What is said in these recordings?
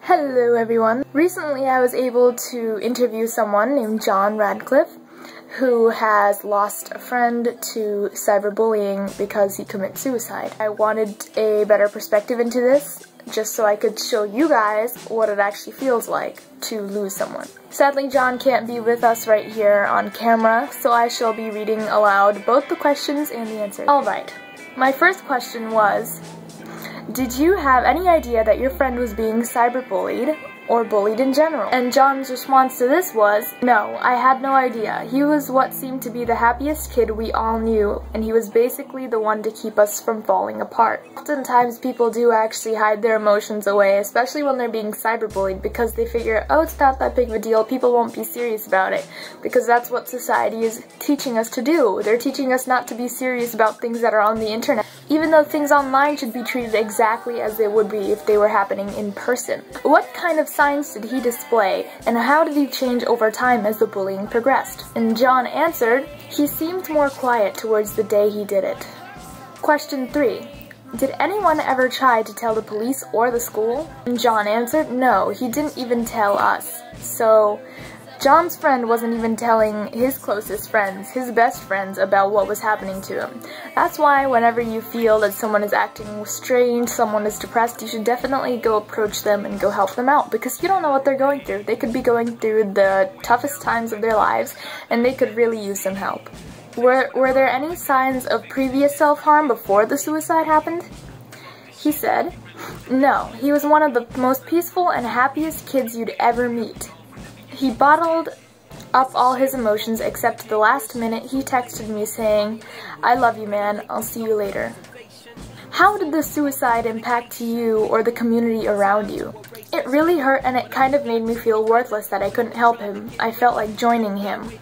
Hello everyone. Recently I was able to interview someone named Radcliffe who has lost a friend to cyberbullying because he commits suicide. I wanted a better perspective into this just so I could show you guys what it actually feels like to lose someone. Sadly, John can't be with us right here on camera, so I shall be reading aloud both the questions and the answers. Alright, my first question was, did you have any idea that your friend was being cyberbullied or bullied in general? And John's response to this was, no, I had no idea. He was what seemed to be the happiest kid we all knew, and he was basically the one to keep us from falling apart. Oftentimes people do actually hide their emotions away, especially when they're being cyberbullied, because they figure, oh, it's not that big of a deal, people won't be serious about it, because that's what society is teaching us to do. They're teaching us not to be serious about things that are on the internet, even though things online should be treated exactly as they would be if they were happening in person. What kind of signs did he display, and how did he change over time as the bullying progressed? And John answered, he seemed more quiet towards the day he did it. Question 3. Did anyone ever try to tell the police or the school? And John answered, no, he didn't even tell us. So John's friend wasn't even telling his closest friends, his best friends, about what was happening to him. That's why whenever you feel that someone is acting strange, someone is depressed, you should definitely go approach them and go help them out, because you don't know what they're going through. They could be going through the toughest times of their lives, and they could really use some help. Were there any signs of previous self-harm before the suicide happened? He said, no, he was one of the most peaceful and happiest kids you'd ever meet. He bottled up all his emotions except the last minute he texted me saying, I love you man, I'll see you later. How did the suicide impact you or the community around you? It really hurt, and it kind of made me feel worthless that I couldn't help him. I felt like joining him.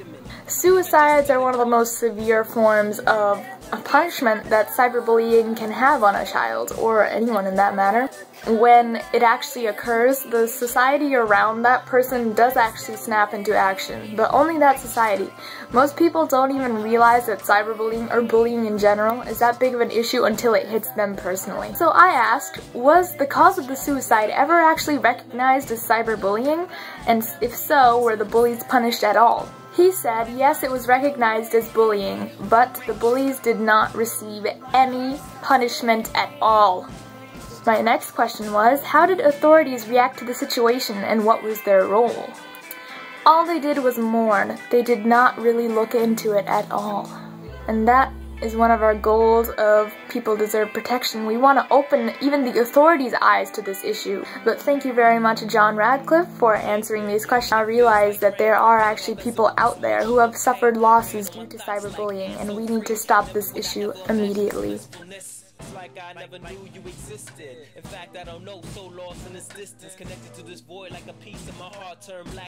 Suicides are one of the most severe forms of a punishment that cyberbullying can have on a child, or anyone in that matter. When it actually occurs, the society around that person does actually snap into action, but only that society. Most people don't even realize that cyberbullying, or bullying in general, is that big of an issue until it hits them personally. So I asked, was the cause of the suicide ever actually recognized as cyberbullying? And if so, were the bullies punished at all? He said, yes, it was recognized as bullying, but the bullies did not receive any punishment at all. My next question was, how did authorities react to the situation and what was their role? All they did was mourn. They did not really look into it at all. And that is one of our goals of People Deserve Protection. We want to open even the authorities' eyes to this issue. But thank you very much, Radcliffe, for answering these questions. I realize that there are actually people out there who have suffered losses due to cyberbullying, and we need to stop this issue immediately. Like I never knew you existed. In fact, I don't know, so lost in this distance, connected to this void like a piece of my heart turned black.